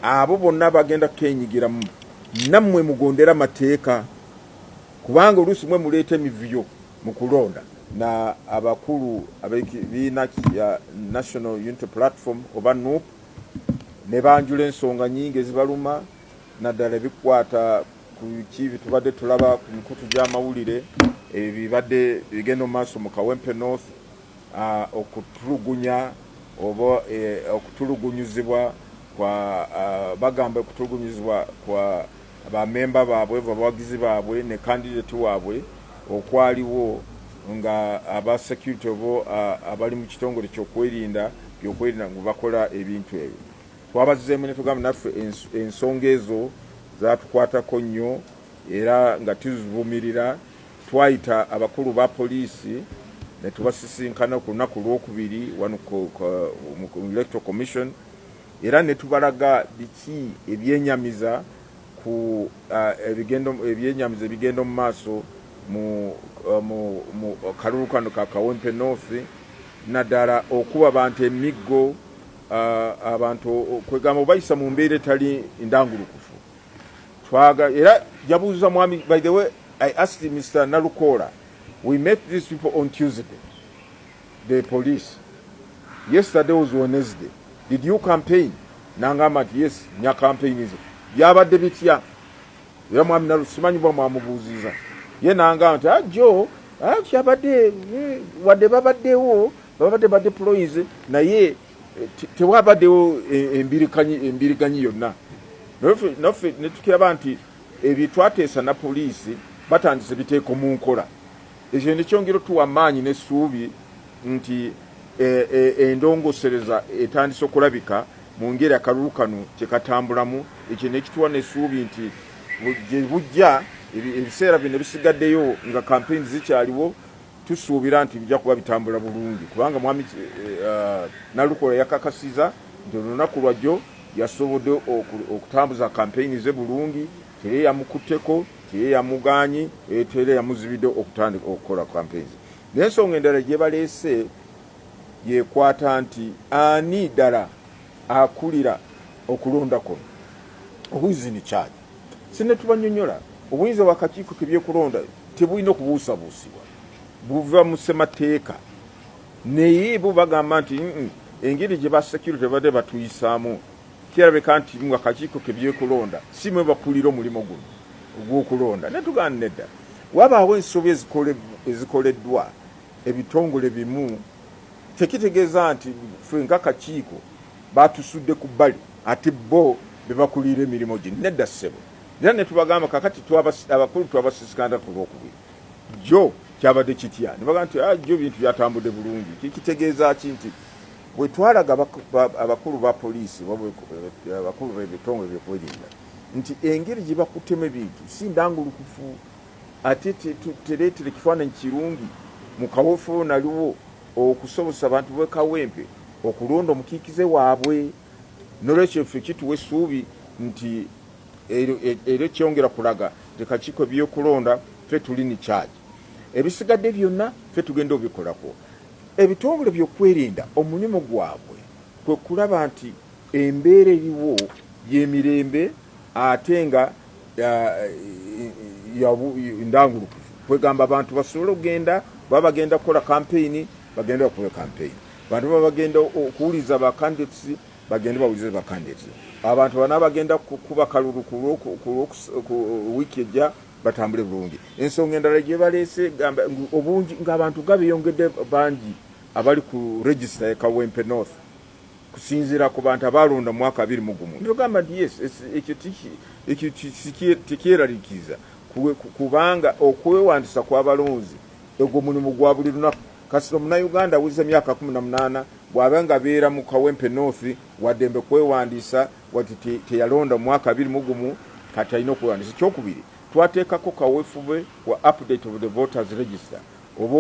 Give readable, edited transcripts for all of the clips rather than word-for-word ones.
abo bonna bagenda kenyigiramu nammwe mugondera mateeka kubanga oluusi mwe muleeta emivuyo mu kulonda na abakulu abekibiina ya National Unity Platform oba NUP ne banjula ensonga nyingi ezibaluma naddala ebikwata ku kibi tubadde tulaba ku mikutu gy'amawulire ebibadde bigenda mu maaso mu Kawempe North okutulugunya oba okutulugunyizibwa kwa bagamba okutulugunyizibwa kwa bamemba baabwe bawagizi baabwe ne candidate waabwe okwaliwo nga aba security obo abali mu kitongole ky'okwerinda ngo bakola ebintu ebyo twabazzeemu ne tugamba naffe ensonga ezo zatukwatako nnyo era nga tuzivumirira twayita abakulu ba poliisi ne tubasisinkana ku lunaku lwokubiri wano mu Electoral Commission era ne tubalaga biki ebyenyamiza ku ebyenyamiza ebigenda mu maaso mu kalulu kano ka Kawempe North naddala okuba abantu emiggo abantu kwegamba bayisa mu mbeera etali ndangulukufu era jabuuza mwami. By the way, I asked Mr. Nalukola, we met these people on Tuesday, the police. Yesterday was Wednesday. Did you campaign? Nangama, yes, nya campaign is yabadde bitya era mwami Nalusimanyi bwa mwamubuuziza ye nangama nti Joe kyabadde wadde babaddewo ba deployees naye tewabaddewo embiriganyi yonna naffe ne tukiraba nti ebitwateesa na poliisi batandise biteeko mu nkola ekyo ne kyongera tuwa amaanyi n'essuubi nti endongosereza etandise okulabika mu ngeri akalulu kano kyekatambulamu ekyo ne kituwa n'essuubi nti gye bujja ebiseera bino bisigaddeyo nga campaign zikyaliwo tusuubira nti bijja kuba bitambula bulungi kubanga mwami Nalukola yakakasiza nti olunaku lwajjo yasobodde okutambuza campaign ze bulungi tere yamukutteko tere yamugaanyi tere yamuzibidde okutandika okukola campaigns. N'ensonga endala gye baleese yekwata nti ani ddala akulira okulonda kono obuyinza ni kyaki sine tubanyonyola obuyinza bw'akakiiko k'ebyekulonda tebulina okubuusabuusibwa buva mu ssemateeka naye bo bagamba nti engeri gye ba security badde batuyisaamu kirabika nti mu akakiiko k'ebyekulonda si mwe bakulira omulimu guno ogw'okulonda ne tugamba nedda wabaawo ensobi ezikoleddwa ebitongole bimu tekitegeeza nti ffe ng'akakiiko batusudde ku bbali ate bo be bakulira emirimu gino nedda ssebo era ne tubagamba kakati abakulu twabasisikanda ku lwokubiri jo kyabadde kitya ne bagamba nti jo bintu byatambudde bulungi kitegeeza ki nti bwe twalaga abakulu ba poliisi abakulu b'ebitongole byekwerinda nti engeri gye bakutema ebintu si ndangulukufu ate tereetere kifaananyi kirungi mu kaweefube naliwo okusobozesa abantu b'e Kawempe okulonda omukiikize waabwe n'olwekyo ffe kituwa essuubi nti era kyongera kulaga tekakiiko ebyokulonda ffe tuli ni kyaki ebisigadde byonna ffe tugenda obikolako ebitongole byokwerinda omulimu gwabwe kwe kulaba nti embeera eriwo y'emirembe ate nga ndangulukufu kwegamba abantu basobole okugenda baba bagenda kukola campaign bagenda okukola campaign abantu baba bagenda okuwuliza ba candidates bagenda bawulize ba candidates abantu bana bagenda kuba kalulu ku wiki ejja batambule bulungi ensonga endala gye baleese obungi ng'abantu gabeyongedde bangi abali ku register ya Kawempe North kusinziira ku bantu abalonda mu mwaka 2021 ndogamba nti yes ekyo tikyeraliikiriza kubanga okwewandisa kw'abalonzi egwo mulimu gwa buli lunaku kasita omunauganda awuliza emyaka 18 bw'abanga abeera mu Kawempe North waddembe kwewandisa wati teyalonda mu mwaka 2021 kati alina okwewandisa. Kyokubiri twateekako kaweefube wa update of the voters register oba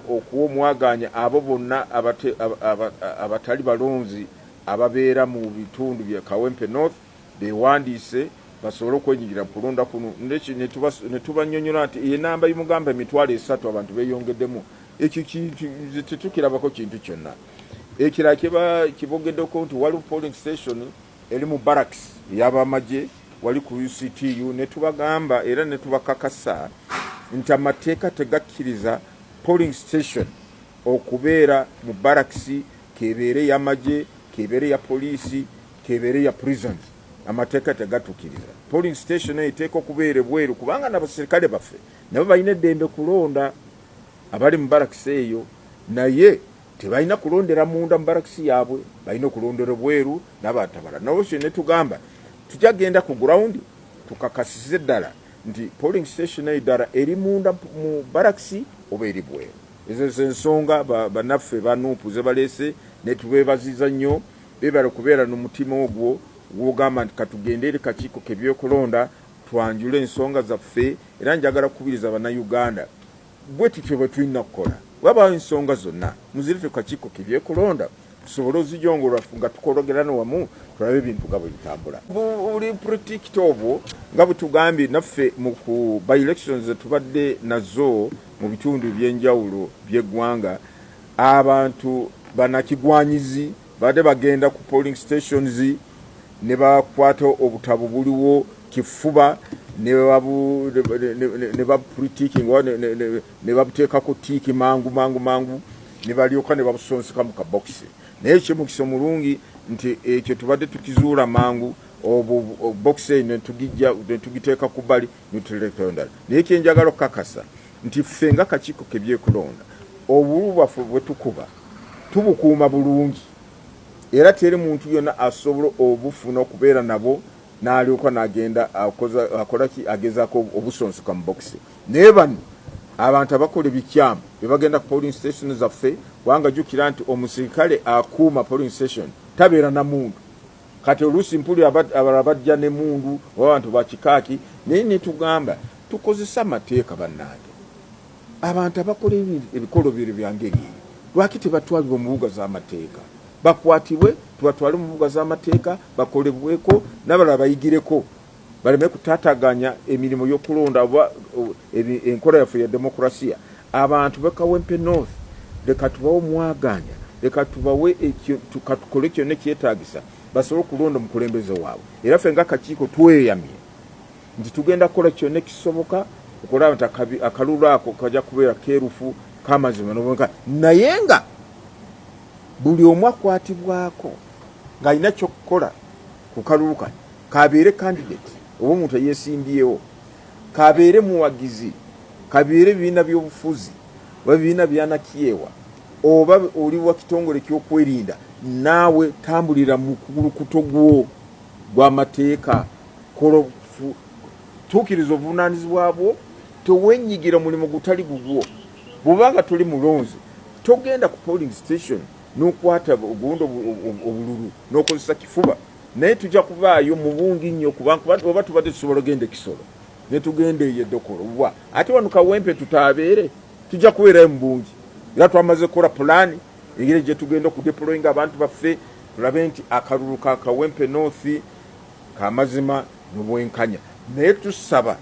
okuwa omwaganya abo bonna abatali balonzi ababeera mu bitundu bya Kawempe North beewandiise basobole okwenyigira mu kulonda kuno ne tubanyonyola nti enamba y'omugamba emitwalo 3 abantu beeyongeddemu ekyo tetukirabako kintu kyonna. Ekirala kibogeddeko nti waliwo polling station eri mu barracks y'abamagye wali ku UCTU ne tubagamba era ne tubakakasa nti amateeka tegakkiriza polling station okubeera mu barracks kebeere y'amagye kebeere ya poliisi kebeere ya prisons. Amateeka tegatukiriza polling station eteeka okubeera bweru kubanga n'abaserikale baffe nabo balina eddembe kulonda abali mu barracks eyo naye tebalina kulondera munda mu barracks yaabwe balina okulondera bweru n'abatabala naboshe ne tugamba tujagenda ku ground tukakasize ddala nti polling station eddala eri munda mu barracks oba eri bweru. Ezo zensonga banaffe banuupu ze baleese ne tubeebaziza nnyo bebala kubeera n'omutima ogwo gwogamba nti katugende eri kakiiko k'ebyokulonda twanjula ensonga zaffe era njagala kukubiriza bannayuganda bwe tutyo bwe tulina kukola wabaawo ensonga zonna muzirete kakiiko k'ebyokulonda tusobole ozijongolwa nga tukologerana wamu tulabe ebintu nga bwe bitambula. Buli protect obwo nga bwe tugambye naffe mu ku by elections tubadde nazo mu bitundu by'enjawulo by'eggwanga abantu banakigwanyizi badde bagenda ku polling stations ne bakwata obutabu buliwo kifuba ne bapolitikinga ne babuteekako tiiki mangu ne balyoka ne babusonseka mu kabokisi naye kyemukisa omulungi nti ekyo tubadde tukizuula mangu obokisi ne tugiteeka ku bbali netuleka endala naye kyenjagala okukakasa nti ffe nga kakiiko k'ebyokulonda obululu bwaffe bwe tukuba tubukuuma bulungi era teri muntu yonna asobola obufuna okubeera nabo n'alyoka n'agenda akolaki agezaako obusonseka mu bokisi naye bano abantu abakola ebikyamu bye bagenda ku polling station zaffe kubanga jjukira nti omusirikale akuuma polling station tabeera na mundu kati oluusi mpuli abalala bajja ne mundu oba abantu bakikaaki naye netugamba tukozesa amateeka bannange abantu abakola ebikolo biri bya ngeri eyo lwaki tebatwalibwa mu mbuga z'amateeka bakwatibwe tubatwale mu mbuga z'amateeka bakolebweko n'abalala bayigireko baleme kutaataganya emirimu y'okulonda oba enkola yaffe ya demokrasiya. Abantu bakawempe north leka tubawo mwaganya leka tubawe tukole kyonna ekyetaagisa basobole okulonda omukulembeze waabwe era ffe nga akakiiko tweyamye nti tugenda kukola kyonna ekisoboka okulaba nti akalulu ako kajja kubeera keerufu kamazima noboneka naye nga buli omu akwatibwako ng'alina ky'okukola ku kalulu kano kabeere candidate oba omuntu eyeesimbyewo kabeere muwagizi kabeere bibiina by'obufuzi oba bibiina byanakiyewa oba oli wa kitongole ky'okwerinda naawe tambulira mu kulukuto gwo gw'amateeka tuukiriza obuvunaanyizibwa bwo tewenyigira mulimu gutali gugwo bw'obanga tuli mulonzi togenda ku polling station n'okwata ogundi obululu n'okozesa kifuba naye tujja kuvaayo mu bungi nnyo kubanga oba tubadde tusobola ogenda ekisolo ne tugenda eyo eddokolo wa ate wano kawempe tutaabeere tujja kubeerayo mu bungi era twamaze kukola pulaani engeri gye tugenda okudeployinga abantu baffe tulabe nti akalulu ka kawempe north kamazima n'obwenkanya naye tusaba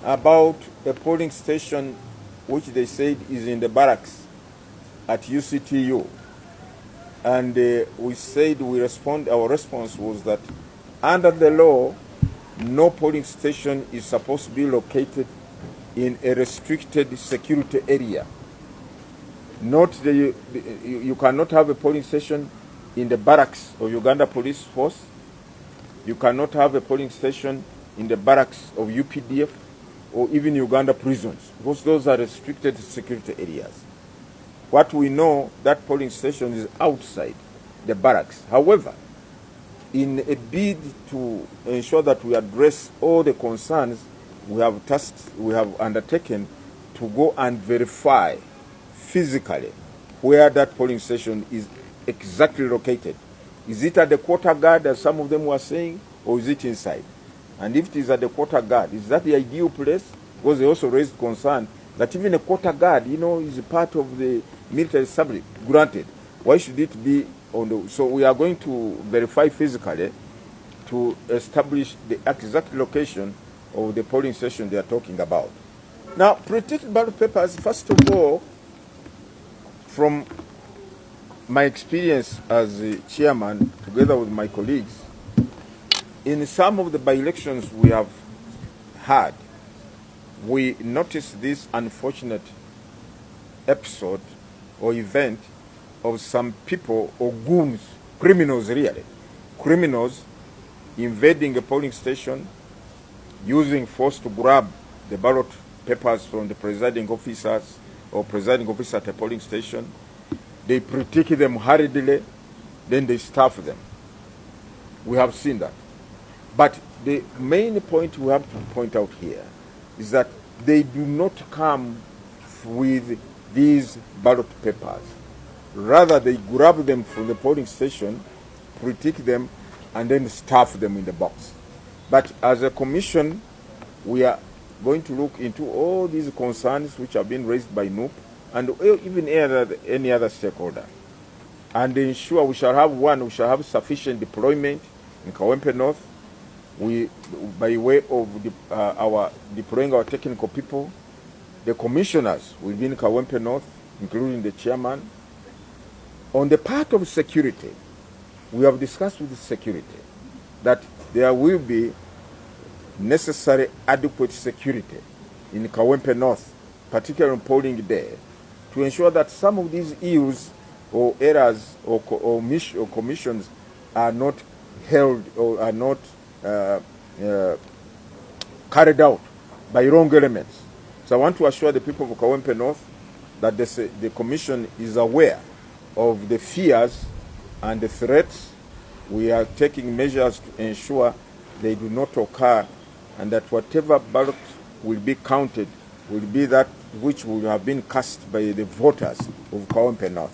about a polling station which they said is in the barracks at UCTU. And we said our response was that under the law, no polling station is supposed to be located in a restricted security area. You cannot have a polling station in the barracks of Uganda Police Force. You cannot have a polling station in the barracks of UPDF or even Uganda prisons, because those are restricted security areas. What we know, that polling station is outside the barracks. However, in a bid to ensure that we address all the concerns, we have undertaken to go and verify physically where that polling station is exactly located. Is it at the quarter guard, as some of them were saying, or is it inside? And if it is at the quarter guard, is that the ideal place? Because they also raised concern that even a quarter guard, is a part of the military subject. Granted, why should it be on the... So we are going to verify physically to establish the exact location of the polling station they are talking about. Now, protected ballot papers, first of all, from my experience as a chairman, together with my colleagues, in some of the by-elections we have had, we noticed this unfortunate episode or event of some people or goons, criminals really, criminals invading a polling station, using force to grab the ballot papers from the presiding officers or presiding officer at a polling station. They critique them hurriedly, then they staff them. We have seen that. But the main point we have to point out here is that they do not come with these ballot papers. Rather, they grab them from the polling station, critique them, and then stuff them in the box. But as a commission, we are going to look into all these concerns which have been raised by NUP and even any other stakeholder, and ensure we shall have sufficient deployment in Kawempe North. We, by way of our deploying our technical people, the commissioners will be in Kawempe North, including the chairman. On the part of security, we have discussed with the security that there will be necessary adequate security in Kawempe North, particularly on polling day, to ensure that some of these ills or errors or commissions are not held or are not carried out by wrong elements. So I want to assure the people of Kawempe North that the commission is aware of the fears and the threats. We are taking measures to ensure they do not occur, and that whatever ballot will be counted will be that which will have been cast by the voters of Kawempe North.